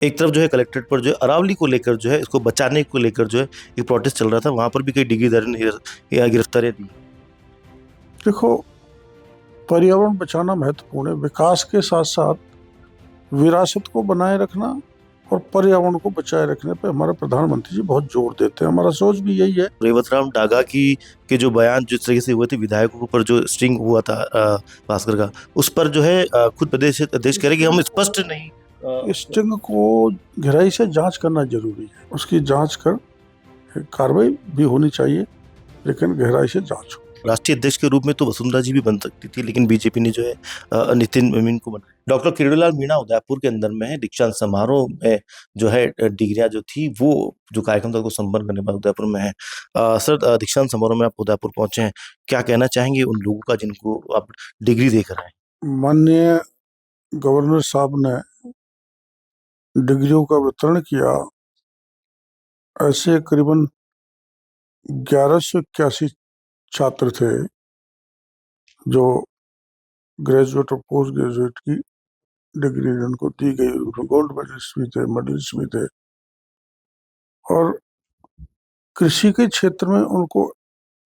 एक तरफ जो है कलेक्ट्रेट पर जो है अरावली को लेकर जो है इसको बचाने को लेकर जो है एक प्रोटेस्ट चल रहा था, वहां पर भी कई डिग्रीधारी ने गिरफ्तारियां दी। देखो, पर्यावरण बचाना महत्वपूर्ण है। विकास के साथ साथ विरासत को बनाए रखना और पर्यावरण को बचाए रखने पे हमारे प्रधानमंत्री जी बहुत जोर देते हैं। हमारा सोच भी यही है। रेवतराम डागा की के जो बयान जिस तरीके से हुए थे, विधायकों के ऊपर जो स्ट्रिंग हुआ था भास्कर का, उस पर जो है खुद प्रदेश अध्यक्ष कह रहे कि हम स्पष्ट नहीं। इस स्टिंग को गहराई से जांच करना जरूरी है। उसकी जांच कर कार्रवाई भी होनी चाहिए, लेकिन गहराई से जांच हो। राष्ट्रीय अध्यक्ष के रूप में तो वसुंधरा जी भी बन सकती थी, लेकिन बीजेपी ने जो है नितिन मीन को बना। डॉक्टर किरोड़ीलाल मीणा उदयपुर के अंदर में है। दीक्षांत समारोह में जो है डिग्रियां जो थी, वो जो कार्यक्रम था उसको संपन्न करने बाद उदयपुर में है। सर, दीक्षांत समारोह में आप उदयपुर पहुंचे हैं, क्या कहना चाहेंगे उन लोगों का जिनको आप डिग्री देकर आए? माननीय गवर्नर साहब ने डिग्रियों का वितरण किया। ऐसे करीबन 1181 छात्र थे जो ग्रेजुएट और पोस्ट ग्रेजुएट की डिग्री उनको दी गई। उसमें गोल्ड मेडलिस्ट भी थे, मेडलिस्ट भी थे। और कृषि के क्षेत्र में उनको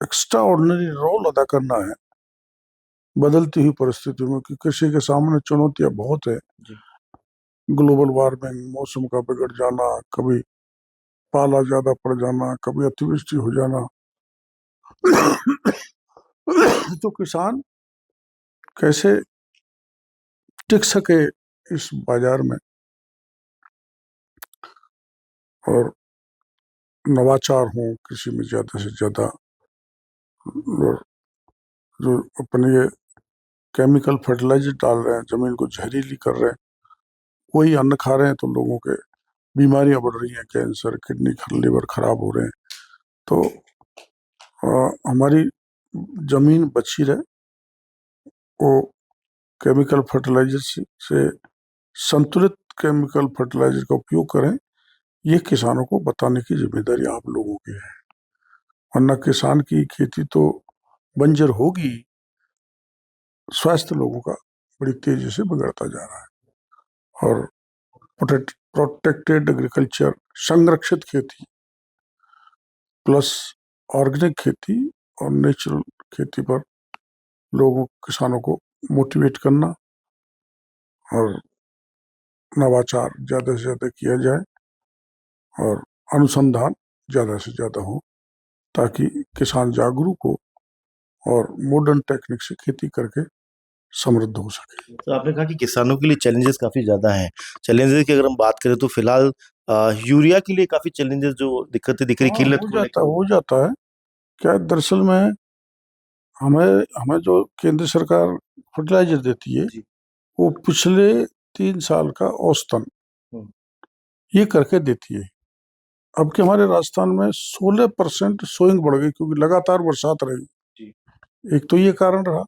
एक्स्ट्रा ऑर्डिनरी रोल अदा करना है बदलती हुई परिस्थितियों में, कि कृषि के सामने चुनौतियां बहुत है। ग्लोबल वार्मिंग, मौसम का बिगड़ जाना, कभी पाला ज्यादा पड़ जाना, कभी अतिवृष्टि हो जाना। तो किसान कैसे टिक सके इस बाजार में, और नवाचार हो कृषि में ज्यादा से ज्यादा। और जो अपने ये केमिकल फर्टिलाइजर डाल रहे हैं, जमीन को जहरीली कर रहे हैं, वही अन्न खा रहे हैं, तो लोगों के बीमारियां बढ़ रही हैं, कैंसर, किडनी, लीवर खराब हो रहे हैं। तो हमारी जमीन बची रहे, वो केमिकल फर्टिलाइजर से संतुलित केमिकल फर्टिलाइजर का उपयोग करें, ये किसानों को बताने की जिम्मेदारी आप लोगों की है। वरना किसान की खेती तो बंजर होगी। स्वास्थ्य लोगों का बड़ी तेजी से बिगड़ता जा रहा है। और प्रोटेक्टेड एग्रीकल्चर, संरक्षित खेती प्लस ऑर्गेनिक खेती और नेचुरल खेती पर लोगों किसानों को मोटिवेट करना और नवाचार ज़्यादा से ज़्यादा किया जाए और अनुसंधान ज़्यादा से ज़्यादा हो, ताकि किसान जागरूक हो और मॉडर्न टेक्निक से खेती करके समृद्ध हो सके। तो आपने कहा कि किसानों के लिए चैलेंजेस काफी ज्यादा हैं। चैलेंजेस की अगर हम बात करें तो फिलहाल यूरिया के लिए काफी चैलेंजेस जो दिक्कतें दिख रही, किल्लत को लेकर। हो जाता है। क्या दरअसल में हमें हमें जो केंद्र सरकार फर्टिलाइजर देती है, जी। वो पिछले 3 साल का औसतन ये करके देती है। अब के हमारे राजस्थान में 16% सोइंग बढ़ गई, क्योंकि लगातार बरसात रही। जी। एक तो ये कारण रहा,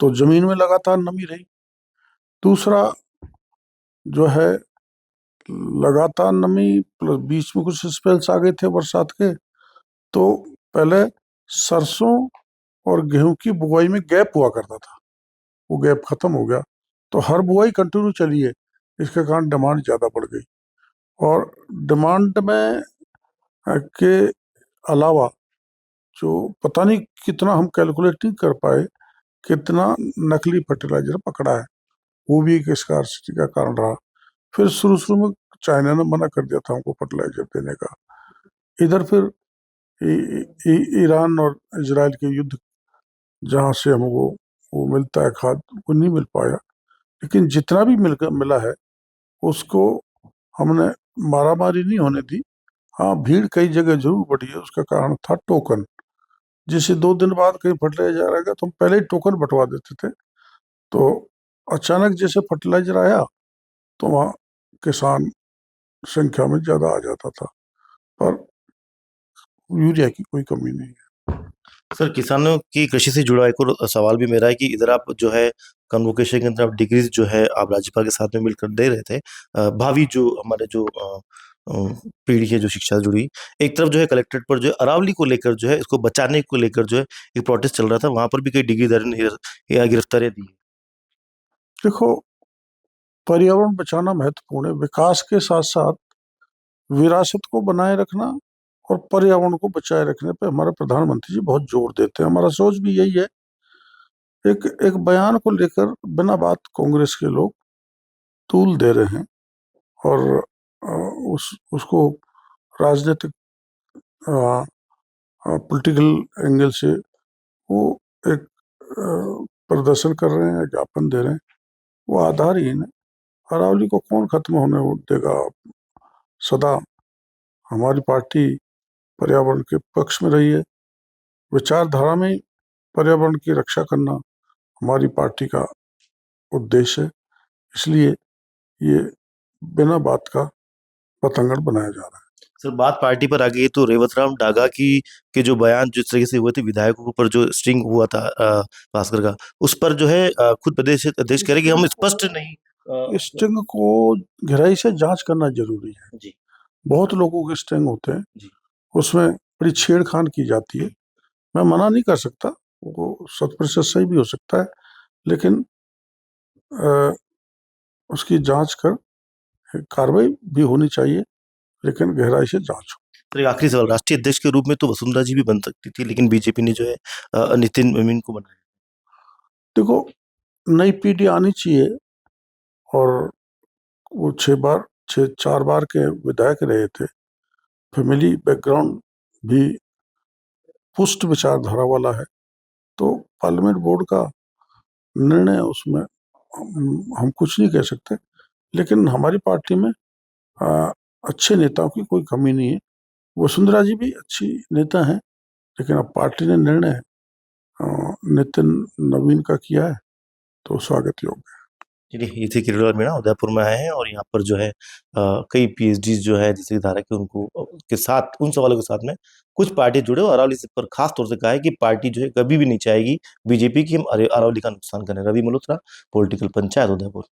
तो जमीन में लगातार नमी रही। दूसरा जो है, लगातार नमी प्लस बीच में कुछ स्पेल्स आ गए थे बरसात के, तो पहले सरसों और गेहूं की बुआई में गैप हुआ करता था, वो गैप खत्म हो गया, तो हर बुआई कंटिन्यू चली है। इसके कारण डिमांड ज़्यादा बढ़ गई। और डिमांड में के अलावा जो पता नहीं कितना हम कैलकुलेट नहीं कर पाए, कितना नकली फर्टिलाइजर पकड़ा है, वो भी एक स्कार्सिटी का कारण रहा। फिर शुरू शुरू में चाइना ने मना कर दिया था हमको फर्टिलाइजर देने का। इधर फिर ईरान और इजराइल के युद्ध, जहाँ से हमको वो मिलता है खाद, वो नहीं मिल पाया। लेकिन जितना भी मिला है, उसको हमने मारामारी नहीं होने दी। हाँ, भीड़ कई जगह जरूर बढ़ी है। उसका कारण था टोकन। जैसे 2 दिन बाद कहीं फर्टिलाइजर आएगा तो हम पहले ही टोकन बंटवा देते थे, तो अचानक जैसे फर्टिलाइजर आया तो वहाँ किसान संख्या में ज्यादा आ जाता था। पर यूरिया की कोई कमी नहीं है। सर, किसानों की कृषि से जुड़ा एक और सवाल भी मेरा है कि इधर आप जो है कन्वोकेशन के अंदर आप डिग्रीज जो है आप राज्यपाल के साथ में मिलकर दे रहे थे। भावी जो हमारे जो पीढ़ी है जो शिक्षा से जुड़ी, एक तरफ जो है कलेक्ट्रेट पर जो है अरावली को लेकर जो है इसको बचाने को लेकर जो है एक प्रोटेस्ट चल रहा था, वहां पर भी कई डिग्रीधारी ने गिरफ्तारियां दी। देखो, पर्यावरण बचाना महत्वपूर्ण है। विकास के साथ साथ विरासत को बनाए रखना और पर्यावरण को बचाए रखने पे हमारे प्रधानमंत्री जी बहुत जोर देते हैं। हमारा सोच भी यही है। एक एक बयान को लेकर बिना बात कांग्रेस के लोग तूल दे रहे हैं और उसको राजनीतिक पॉलिटिकल एंगल से वो एक प्रदर्शन कर रहे हैं, ज्ञापन दे रहे हैं, वो आधारहीन है। अरावली को कौन खत्म होने देगा? सदा हमारी पार्टी पर्यावरण के पक्ष में रही है। विचारधारा में पर्यावरण की रक्षा करना हमारी पार्टी का उद्देश्य है। इसलिए ये बिना बात का पतंगड़ बनाया जा रहा है। सर, बात पार्टी पर आ गई तो रेवतराम डागा की के जो बयान जिस तरीके से हुए थे, विधायकों के ऊपर जो स्ट्रिंग हुआ था भास्कर का, उस पर जो है खुद प्रदेश अध्यक्ष कह रहे कि हम स्पष्ट नहीं। इस स्टिंग को गहराई से जांच करना जरूरी है। जी बहुत लोगों के स्टिंग होते हैं, जी उसमें बड़ी छेड़खान की जाती है। मैं मना नहीं कर सकता, वो 100% सही भी हो सकता है, लेकिन उसकी जांच कर कार्रवाई भी होनी चाहिए, लेकिन गहराई से जांच हो। तो एक आखिरी सवाल, राष्ट्रीय अध्यक्ष के रूप में तो वसुंधरा जी भी बन सकती थी, लेकिन बीजेपी ने जो है नितिन नवीन को बनाया। देखो, नई पीढ़ी आनी चाहिए और वो 4 बार के विधायक रहे थे। फैमिली बैकग्राउंड भी पुष्ट विचारधारा वाला है, तो पार्लियामेंट बोर्ड का निर्णय उसमें हम कुछ नहीं कह सकते। लेकिन हमारी पार्टी में अच्छे नेताओं की कोई कमी नहीं है। वसुंधरा जी भी अच्छी नेता हैं, लेकिन अब पार्टी ने निर्णय नितिन नवीन का किया है, तो स्वागत योग्य है। चलिए, ये थे किरोड़ीलाल मीणा, उदयपुर में आए हैं और यहाँ पर जो है कई पीएचडी जो है जैसे कि धारा के उनको के साथ उन सवालों के साथ में कुछ पार्टी जुड़े और अरावली से पर खास तौर से कहा है कि पार्टी जो है कभी भी नहीं चाहेगी बीजेपी की हम अरावली का नुकसान करें। रवि मल्होत्रा, पॉलिटिकल पंचायत, उदयपुर।